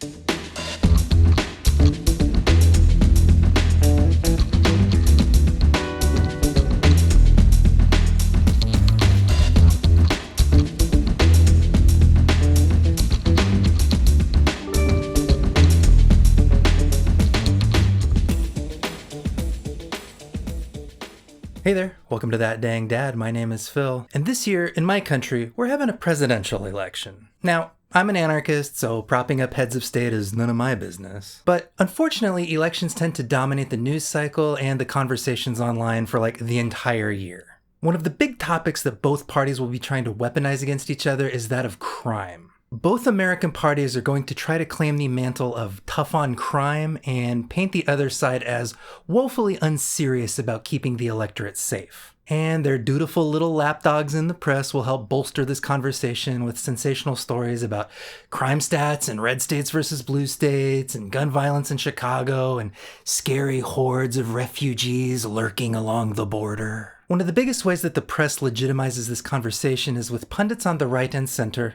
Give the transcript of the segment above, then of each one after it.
Hey there, welcome to That Dang Dad. My name is Phil, and this year, in my country, we're having a presidential election. Now, I'm an anarchist, so propping up heads of state is none of my business. But unfortunately, elections tend to dominate the news cycle and the conversations online for like the entire year. One of the big topics that both parties will be trying to weaponize against each other is that of crime. Both American parties are going to try to claim the mantle of tough on crime and paint the other side as woefully unserious about keeping the electorate safe. And their dutiful little lapdogs in the press will help bolster this conversation with sensational stories about crime stats in red states versus blue states and gun violence in Chicago and scary hordes of refugees lurking along the border. One of the biggest ways that the press legitimizes this conversation is with pundits on the right and center,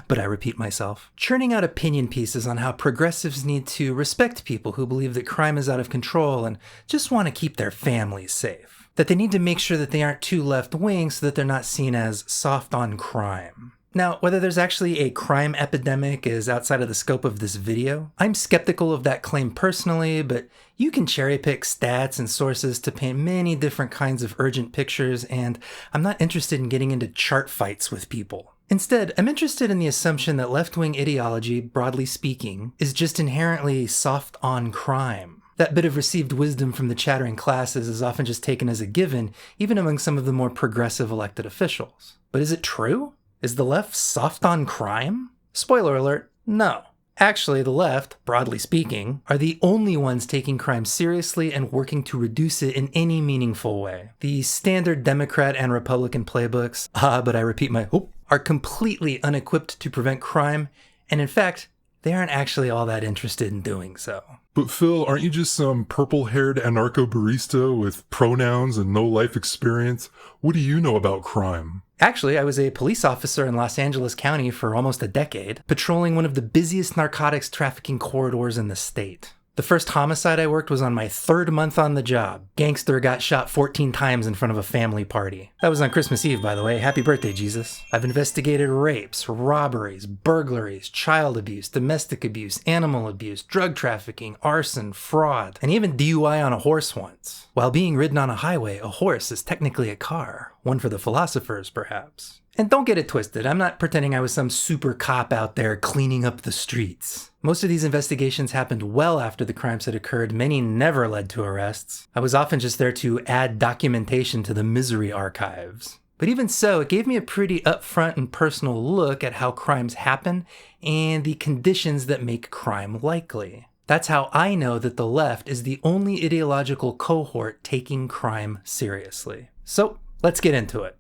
but I repeat myself, churning out opinion pieces on how progressives need to respect people who believe that crime is out of control and just want to keep their families safe. That they need to make sure that they aren't too left-wing so that they're not seen as soft on crime. Now, whether there's actually a crime epidemic is outside of the scope of this video. I'm skeptical of that claim personally, but you can cherry pick stats and sources to paint many different kinds of urgent pictures, and I'm not interested in getting into chart fights with people. Instead, I'm interested in the assumption that left-wing ideology, broadly speaking, is just inherently soft on crime. That bit of received wisdom from the chattering classes is often just taken as a given, even among some of the more progressive elected officials. But is it true? Is the left soft on crime? Spoiler alert, no. Actually, the left, broadly speaking, are the only ones taking crime seriously and working to reduce it in any meaningful way. The standard Democrat and Republican playbooks, but I repeat my hope, are completely unequipped to prevent crime, and in fact, they aren't actually all that interested in doing so. But Phil, aren't you just some purple-haired anarcho-barista with pronouns and no life experience? What do you know about crime? Actually, I was a police officer in Los Angeles County for almost a decade, patrolling one of the busiest narcotics trafficking corridors in the state. The first homicide I worked was on my 3rd month on the job. Gangster got shot 14 times in front of a family party. That was on Christmas Eve, by the way. Happy birthday, Jesus. I've investigated rapes, robberies, burglaries, child abuse, domestic abuse, animal abuse, drug trafficking, arson, fraud, and even DUI on a horse once. While being ridden on a highway, a horse is technically a car. One for the philosophers, perhaps. And don't get it twisted, I'm not pretending I was some super cop out there cleaning up the streets. Most of these investigations happened well after the crimes had occurred. Many never led to arrests. I was often just there to add documentation to the misery archives. But even so, it gave me a pretty upfront and personal look at how crimes happen and the conditions that make crime likely. That's how I know that the left is the only ideological cohort taking crime seriously. So, let's get into it.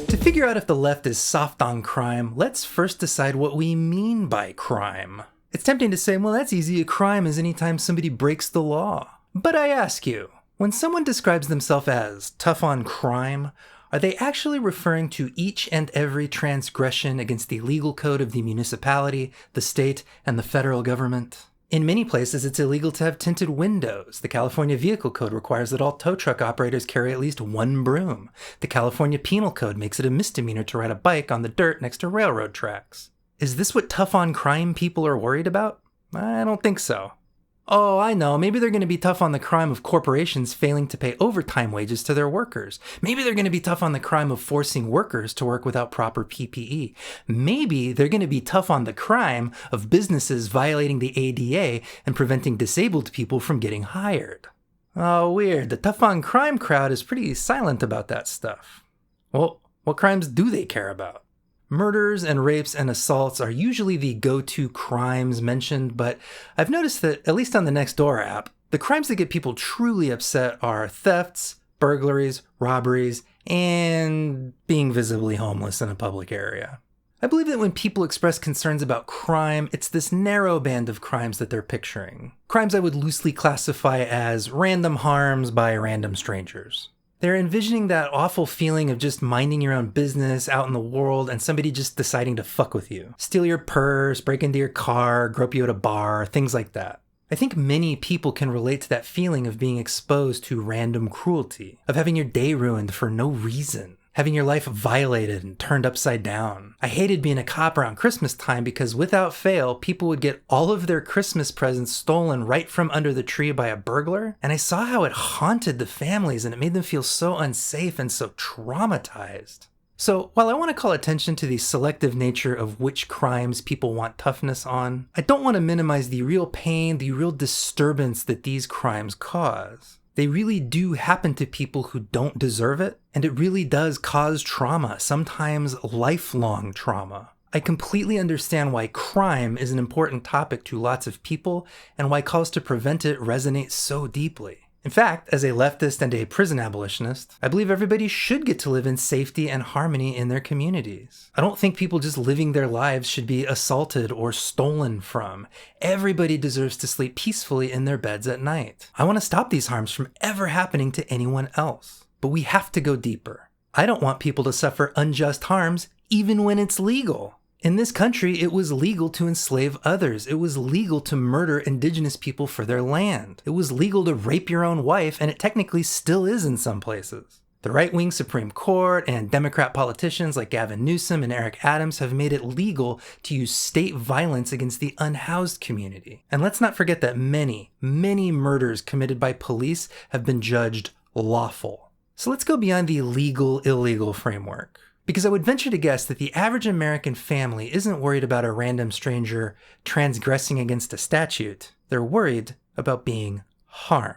To figure out if the left is soft on crime, let's first decide what we mean by crime. It's tempting to say, well, that's easy. A crime is anytime somebody breaks the law. But I ask you, when someone describes themselves as tough on crime, are they actually referring to each and every transgression against the legal code of the municipality, the state, and the federal government? In many places, it's illegal to have tinted windows. The California Vehicle Code requires that all tow truck operators carry at least one broom. The California Penal Code makes it a misdemeanor to ride a bike on the dirt next to railroad tracks. Is this what tough on crime people are worried about? I don't think so. Oh, I know, maybe they're going to be tough on the crime of corporations failing to pay overtime wages to their workers. Maybe they're going to be tough on the crime of forcing workers to work without proper PPE. Maybe they're going to be tough on the crime of businesses violating the ADA and preventing disabled people from getting hired. Oh, weird. The tough on crime crowd is pretty silent about that stuff. Well, what crimes do they care about? Murders and rapes and assaults are usually the go-to crimes mentioned, but I've noticed that, at least on the Nextdoor app, the crimes that get people truly upset are thefts, burglaries, robberies, and being visibly homeless in a public area. I believe that when people express concerns about crime, it's this narrow band of crimes that they're picturing. Crimes I would loosely classify as random harms by random strangers. They're envisioning that awful feeling of just minding your own business out in the world and somebody just deciding to fuck with you. Steal your purse, break into your car, grope you at a bar, things like that. I think many people can relate to that feeling of being exposed to random cruelty, of having your day ruined for no reason, having your life violated and turned upside down. I hated being a cop around Christmas time because without fail, people would get all of their Christmas presents stolen right from under the tree by a burglar, and I saw how it haunted the families and it made them feel so unsafe and so traumatized. So, while I want to call attention to the selective nature of which crimes people want toughness on, I don't want to minimize the real pain, the real disturbance that these crimes cause. They really do happen to people who don't deserve it, and it really does cause trauma, sometimes lifelong trauma. I completely understand why crime is an important topic to lots of people, and why calls to prevent it resonate so deeply. In fact, as a leftist and a prison abolitionist, I believe everybody should get to live in safety and harmony in their communities. I don't think people just living their lives should be assaulted or stolen from. Everybody deserves to sleep peacefully in their beds at night. I want to stop these harms from ever happening to anyone else. But we have to go deeper. I don't want people to suffer unjust harms even when it's legal. In this country, it was legal to enslave others. It was legal to murder indigenous people for their land. It was legal to rape your own wife, and it technically still is in some places. The right-wing Supreme Court and Democrat politicians like Gavin Newsom and Eric Adams have made it legal to use state violence against the unhoused community. And let's not forget that many, many murders committed by police have been judged lawful. So let's go beyond the legal-illegal framework. Because I would venture to guess that the average American family isn't worried about a random stranger transgressing against a statute. They're worried about being harmed.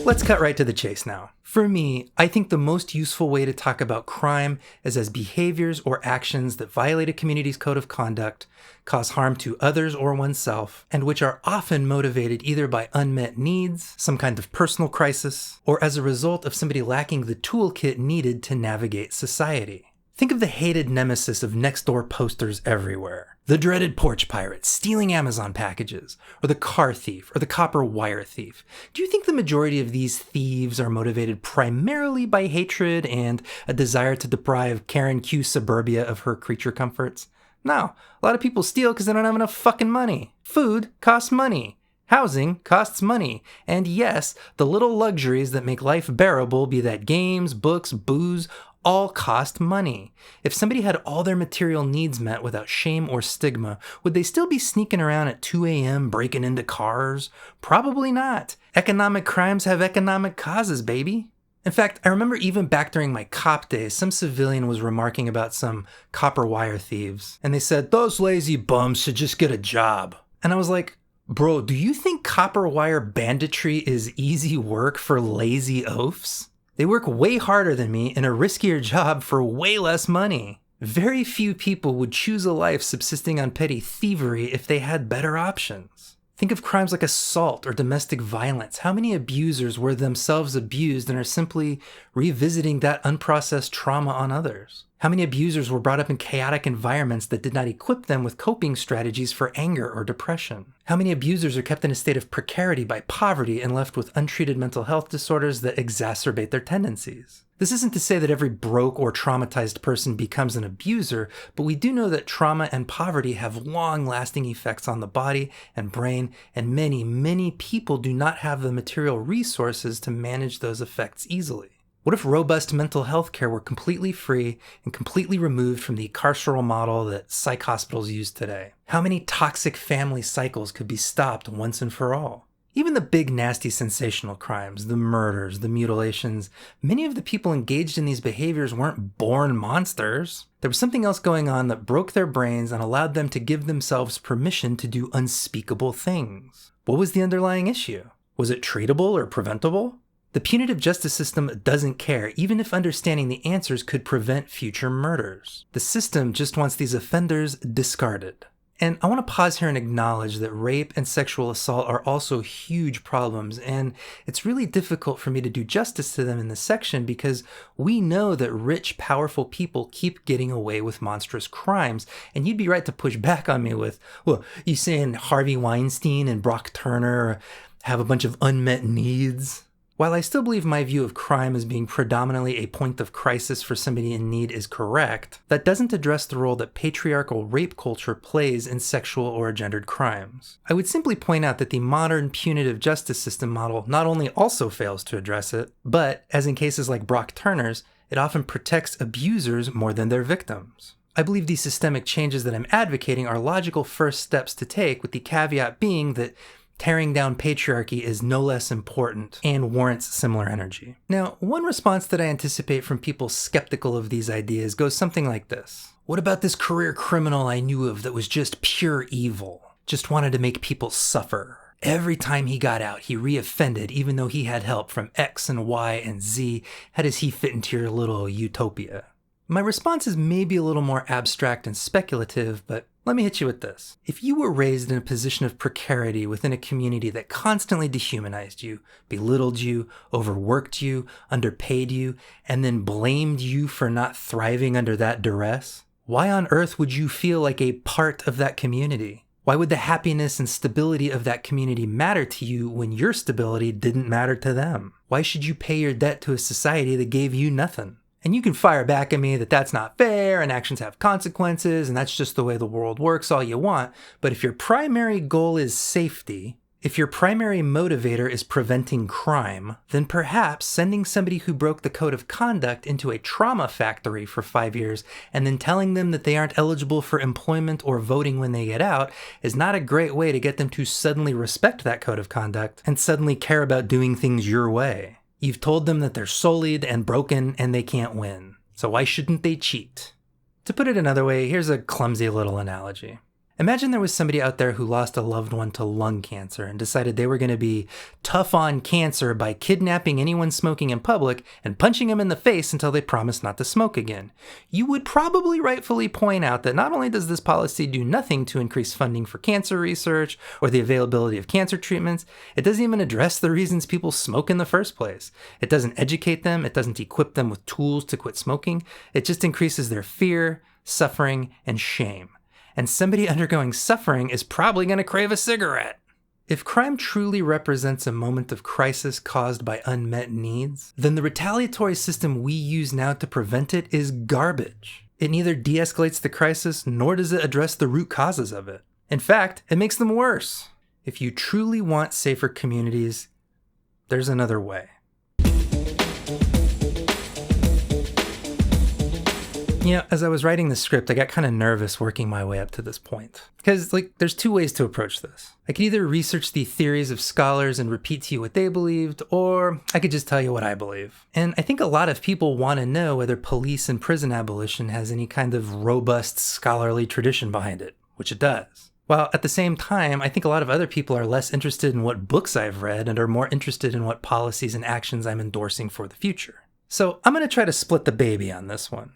Let's cut right to the chase now. For me, I think the most useful way to talk about crime is as behaviors or actions that violate a community's code of conduct, cause harm to others or oneself, and which are often motivated either by unmet needs, some kind of personal crisis, or as a result of somebody lacking the toolkit needed to navigate society. Think of the hated nemesis of next-door posters everywhere. The dreaded porch pirate stealing Amazon packages, or the car thief, or the copper wire thief. Do you think the majority of these thieves are motivated primarily by hatred and a desire to deprive Karen Q Suburbia of her creature comforts? No, a lot of people steal because they don't have enough fucking money. Food costs money. Housing costs money. And yes, the little luxuries that make life bearable, be that games, books, booze, all cost money. If somebody had all their material needs met without shame or stigma, would they still be sneaking around at 2 a.m. breaking into cars? Probably not. Economic crimes have economic causes, baby. In fact, I remember even back during my cop days, some civilian was remarking about some copper wire thieves, and they said, "Those lazy bums should just get a job." And I was like, bro, do you think copper wire banditry is easy work for lazy oafs? They work way harder than me in a riskier job for way less money. Very few people would choose a life subsisting on petty thievery if they had better options. Think of crimes like assault or domestic violence. How many abusers were themselves abused and are simply revisiting that unprocessed trauma on others? How many abusers were brought up in chaotic environments that did not equip them with coping strategies for anger or depression? How many abusers are kept in a state of precarity by poverty and left with untreated mental health disorders that exacerbate their tendencies? This isn't to say that every broke or traumatized person becomes an abuser, but we do know that trauma and poverty have long-lasting effects on the body and brain, and many, many people do not have the material resources to manage those effects easily. What if robust mental health care were completely free and completely removed from the carceral model that psych hospitals use today? How many toxic family cycles could be stopped once and for all? Even the big, nasty, sensational crimes, the murders, the mutilations, many of the people engaged in these behaviors weren't born monsters. There was something else going on that broke their brains and allowed them to give themselves permission to do unspeakable things. What was the underlying issue? Was it treatable or preventable? The punitive justice system doesn't care, even if understanding the answers could prevent future murders. The system just wants these offenders discarded. And I want to pause here and acknowledge that rape and sexual assault are also huge problems, and it's really difficult for me to do justice to them in this section because we know that rich, powerful people keep getting away with monstrous crimes, and you'd be right to push back on me with, well, you saying Harvey Weinstein and Brock Turner have a bunch of unmet needs. While I still believe my view of crime as being predominantly a point of crisis for somebody in need is correct, that doesn't address the role that patriarchal rape culture plays in sexual or gendered crimes. I would simply point out that the modern punitive justice system model not only also fails to address it, but, as in cases like Brock Turner's, it often protects abusers more than their victims. I believe these systemic changes that I'm advocating are logical first steps to take, with the caveat being that tearing down patriarchy is no less important and warrants similar energy. Now, one response that I anticipate from people skeptical of these ideas goes something like this. What about this career criminal I knew of that was just pure evil? Just wanted to make people suffer. Every time he got out, he reoffended even though he had help from X and Y and Z. How does he fit into your little utopia? My response is maybe a little more abstract and speculative, but let me hit you with this. If you were raised in a position of precarity within a community that constantly dehumanized you, belittled you, overworked you, underpaid you, and then blamed you for not thriving under that duress, why on earth would you feel like a part of that community? Why would the happiness and stability of that community matter to you when your stability didn't matter to them? Why should you pay your debt to a society that gave you nothing? And you can fire back at me that that's not fair and actions have consequences and that's just the way the world works all you want. But if your primary goal is safety, if your primary motivator is preventing crime, then perhaps sending somebody who broke the code of conduct into a trauma factory for 5 years and then telling them that they aren't eligible for employment or voting when they get out is not a great way to get them to suddenly respect that code of conduct and suddenly care about doing things your way. You've told them that they're sullied and broken and they can't win. So why shouldn't they cheat? To put it another way, here's a clumsy little analogy. Imagine there was somebody out there who lost a loved one to lung cancer and decided they were going to be tough on cancer by kidnapping anyone smoking in public and punching them in the face until they promised not to smoke again. You would probably rightfully point out that not only does this policy do nothing to increase funding for cancer research or the availability of cancer treatments, it doesn't even address the reasons people smoke in the first place. It doesn't educate them, it doesn't equip them with tools to quit smoking, it just increases their fear, suffering, and shame. And somebody undergoing suffering is probably going to crave a cigarette. If crime truly represents a moment of crisis caused by unmet needs, then the retaliatory system we use now to prevent it is garbage. It neither de-escalates the crisis, nor does it address the root causes of it. In fact, it makes them worse. If you truly want safer communities, there's another way. You know, as I was writing the script, I got kind of nervous working my way up to this point. Because, there's two ways to approach this. I could either research the theories of scholars and repeat to you what they believed, or I could just tell you what I believe. And I think a lot of people want to know whether police and prison abolition has any kind of robust scholarly tradition behind it, which it does. While at the same time, I think a lot of other people are less interested in what books I've read and are more interested in what policies and actions I'm endorsing for the future. So I'm going to try to split the baby on this one.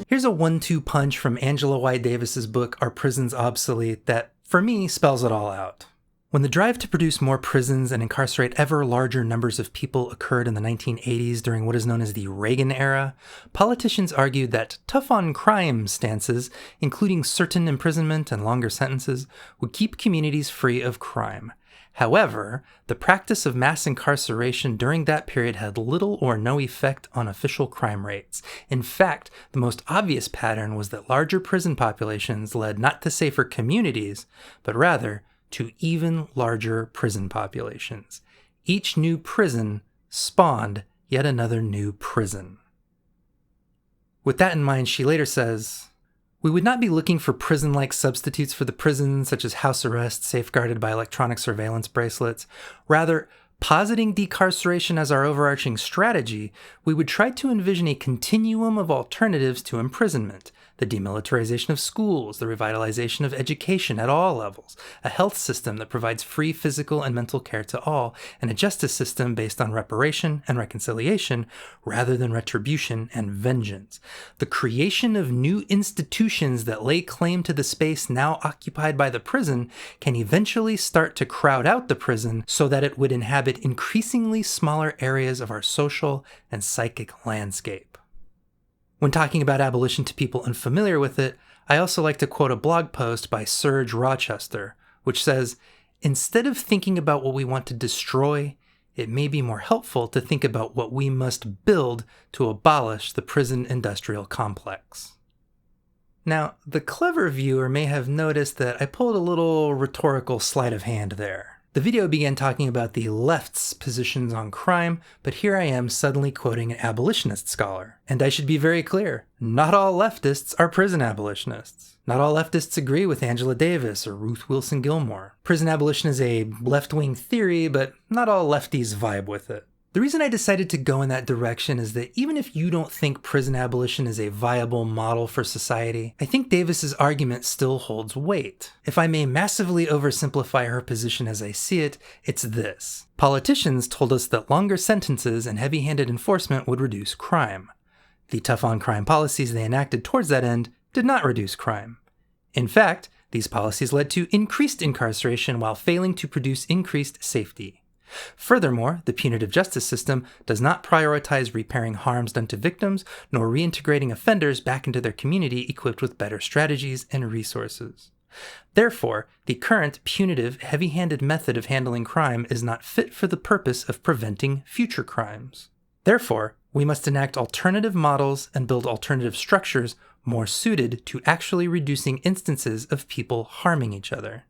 Here's a 1-2 punch from Angela Y. Davis's book, Are Prisons Obsolete, that, for me, spells it all out. When the drive to produce more prisons and incarcerate ever larger numbers of people occurred in the 1980s during what is known as the Reagan era, politicians argued that tough-on-crime stances, including certain imprisonment and longer sentences, would keep communities free of crime. However, the practice of mass incarceration during that period had little or no effect on official crime rates. In fact, the most obvious pattern was that larger prison populations led not to safer communities, but rather to even larger prison populations. Each new prison spawned yet another new prison. With that in mind, she later says, "We would not be looking for prison-like substitutes for the prison, such as house arrest safeguarded by electronic surveillance bracelets. Rather, positing decarceration as our overarching strategy, we would try to envision a continuum of alternatives to imprisonment, the demilitarization of schools, the revitalization of education at all levels, a health system that provides free physical and mental care to all, and a justice system based on reparation and reconciliation rather than retribution and vengeance. The creation of new institutions that lay claim to the space now occupied by the prison can eventually start to crowd out the prison so that it would inhabit increasingly smaller areas of our social and psychic landscape." When talking about abolition to people unfamiliar with it, I also like to quote a blog post by Serge Rochester, which says, Instead of thinking about what we want to destroy, it may be more helpful to think about what we must build to abolish the prison industrial complex. Now, the clever viewer may have noticed that I pulled a little rhetorical sleight of hand there. The video began talking about the left's positions on crime, but here I am suddenly quoting an abolitionist scholar. And I should be very clear, not all leftists are prison abolitionists. Not all leftists agree with Angela Davis or Ruth Wilson Gilmore. Prison abolition is a left-wing theory, but not all lefties vibe with it. The reason I decided to go in that direction is that even if you don't think prison abolition is a viable model for society, I think Davis's argument still holds weight. If I may massively oversimplify her position as I see it, it's this. Politicians told us that longer sentences and heavy-handed enforcement would reduce crime. The tough-on-crime policies they enacted towards that end did not reduce crime. In fact, these policies led to increased incarceration while failing to produce increased safety. Furthermore, the punitive justice system does not prioritize repairing harms done to victims, nor reintegrating offenders back into their community equipped with better strategies and resources. Therefore, the current punitive, heavy-handed method of handling crime is not fit for the purpose of preventing future crimes. Therefore, we must enact alternative models and build alternative structures more suited to actually reducing instances of people harming each other.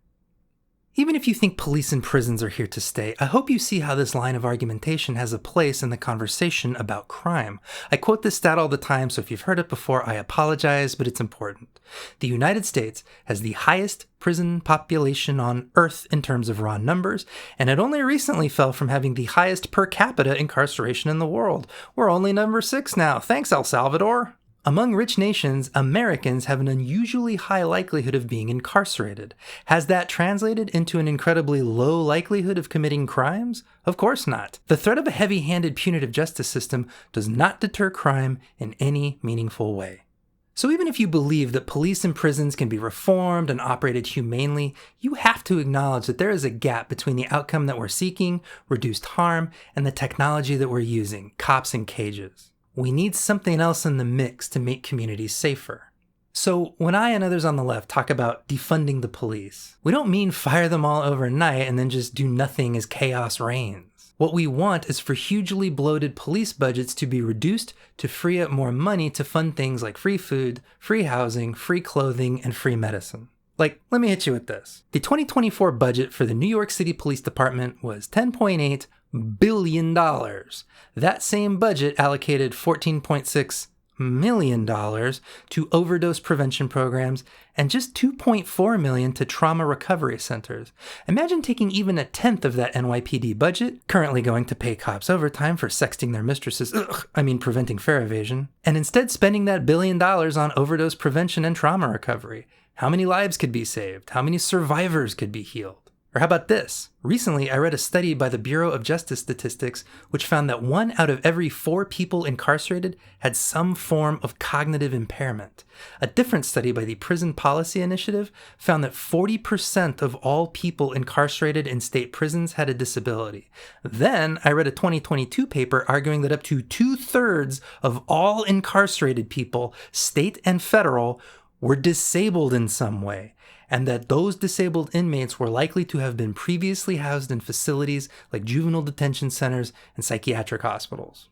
Even if you think police and prisons are here to stay, I hope you see how this line of argumentation has a place in the conversation about crime. I quote this stat all the time, so if you've heard it before, I apologize, but it's important. The United States has the highest prison population on Earth in terms of raw numbers, and it only recently fell from having the highest per capita incarceration in the world. We're only number 6 now. Thanks, El Salvador. Among rich nations, Americans have an unusually high likelihood of being incarcerated. Has that translated into an incredibly low likelihood of committing crimes? Of course not. The threat of a heavy-handed punitive justice system does not deter crime in any meaningful way. So even if you believe that police and prisons can be reformed and operated humanely, you have to acknowledge that there is a gap between the outcome that we're seeking, reduced harm, and the technology that we're using, cops in cages. We need something else in the mix to make communities safer. So when I and others on the left talk about defunding the police, we don't mean fire them all overnight and then just do nothing as chaos reigns. What we want is for hugely bloated police budgets to be reduced to free up more money to fund things like free food, free housing, free clothing, and free medicine. Like, let me hit you with this. The 2024 budget for the New York City Police Department was $10.8 billion. That same budget allocated $14.6 million to overdose prevention programs and just $2.4 million to trauma recovery centers. Imagine taking even a tenth of that NYPD budget, currently going to pay cops overtime for sexting their mistresses, preventing fare evasion, and instead spending that $1 billion on overdose prevention and trauma recovery. How many lives could be saved? How many survivors could be healed? Or how about this? Recently, I read a study by the Bureau of Justice Statistics which found that 1 out of every 4 people incarcerated had some form of cognitive impairment. A different study by the Prison Policy Initiative found that 40% of all people incarcerated in state prisons had a disability. Then, I read a 2022 paper arguing that up to 2/3 of all incarcerated people, state and federal, were disabled in some way, and that those disabled inmates were likely to have been previously housed in facilities like juvenile detention centers and psychiatric hospitals.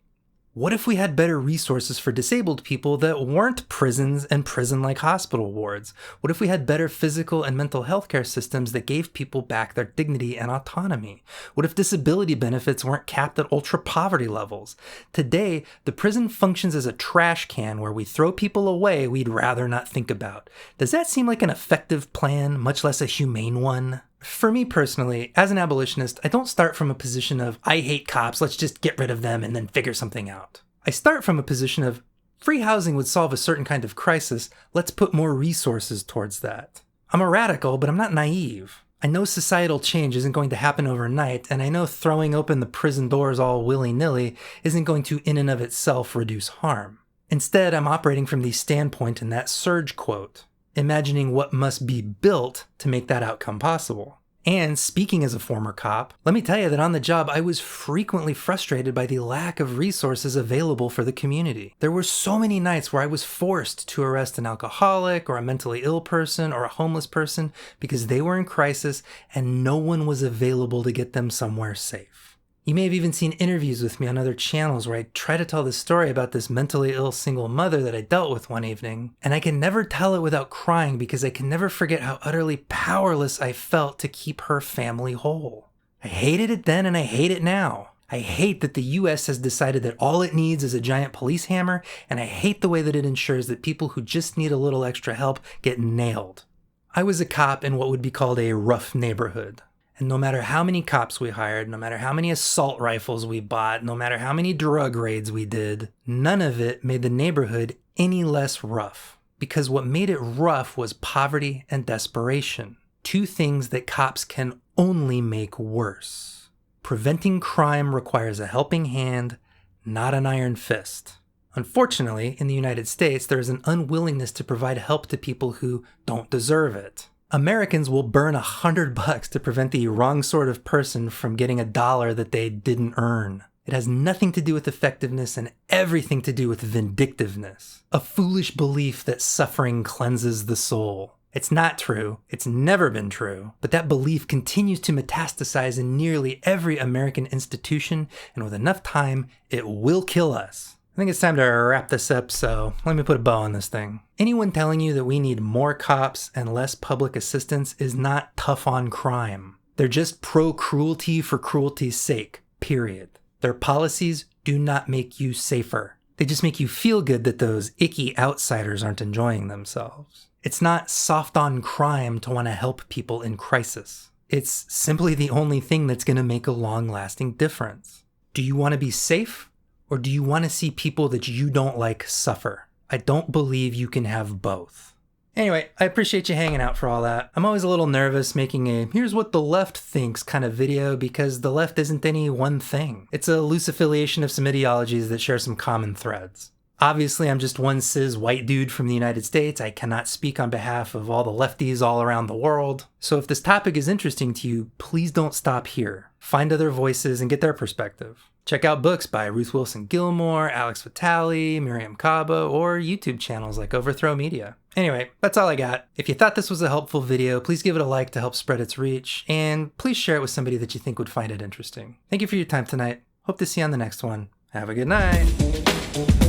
What if we had better resources for disabled people that weren't prisons and prison-like hospital wards? What if we had better physical and mental health care systems that gave people back their dignity and autonomy? What if disability benefits weren't capped at ultra-poverty levels? Today, the prison functions as a trash can where we throw people away we'd rather not think about. Does that seem like an effective plan, much less a humane one? For me personally, as an abolitionist, I don't start from a position of, I hate cops, let's just get rid of them and then figure something out. I start from a position of, free housing would solve a certain kind of crisis, let's put more resources towards that. I'm a radical, but I'm not naive. I know societal change isn't going to happen overnight, and I know throwing open the prison doors all willy-nilly isn't going to in and of itself reduce harm. Instead, I'm operating from the standpoint in that Surge quote, imagining what must be built to make that outcome possible. And speaking as a former cop, let me tell you that on the job, I was frequently frustrated by the lack of resources available for the community. There were so many nights where I was forced to arrest an alcoholic or a mentally ill person or a homeless person because they were in crisis and no one was available to get them somewhere safe. You may have even seen interviews with me on other channels where I try to tell the story about this mentally ill single mother that I dealt with one evening, and I can never tell it without crying because I can never forget how utterly powerless I felt to keep her family whole. I hated it then and I hate it now. I hate that the US has decided that all it needs is a giant police hammer, and I hate the way that it ensures that people who just need a little extra help get nailed. I was a cop in what would be called a rough neighborhood. And no matter how many cops we hired, no matter how many assault rifles we bought, no matter how many drug raids we did, none of it made the neighborhood any less rough. Because what made it rough was poverty and desperation. Two things that cops can only make worse. Preventing crime requires a helping hand, not an iron fist. Unfortunately, in the United States, there is an unwillingness to provide help to people who don't deserve it. Americans will burn $100 to prevent the wrong sort of person from getting $1 that they didn't earn. It has nothing to do with effectiveness and everything to do with vindictiveness. A foolish belief that suffering cleanses the soul. It's not true. It's never been true. But that belief continues to metastasize in nearly every American institution, and with enough time, it will kill us. I think it's time to wrap this up, so let me put a bow on this thing. Anyone telling you that we need more cops and less public assistance is not tough on crime. They're just pro-cruelty for cruelty's sake, period. Their policies do not make you safer. They just make you feel good that those icky outsiders aren't enjoying themselves. It's not soft on crime to want to help people in crisis. It's simply the only thing that's going to make a long-lasting difference. Do you want to be safe? Or do you want to see people that you don't like suffer? I don't believe you can have both. Anyway, I appreciate you hanging out for all that. I'm always a little nervous making a here's what the left thinks kind of video because the left isn't any one thing. It's a loose affiliation of some ideologies that share some common threads. Obviously, I'm just one cis white dude from the United States. I cannot speak on behalf of all the lefties all around the world. So if this topic is interesting to you, please don't stop here. Find other voices and get their perspective. Check out books by Ruth Wilson Gilmore, Alex Vitale, Miriam Kaba, or YouTube channels like Overthrow Media. Anyway, that's all I got. If you thought this was a helpful video, please give it a like to help spread its reach, and please share it with somebody that you think would find it interesting. Thank you for your time tonight. Hope to see you on the next one. Have a good night.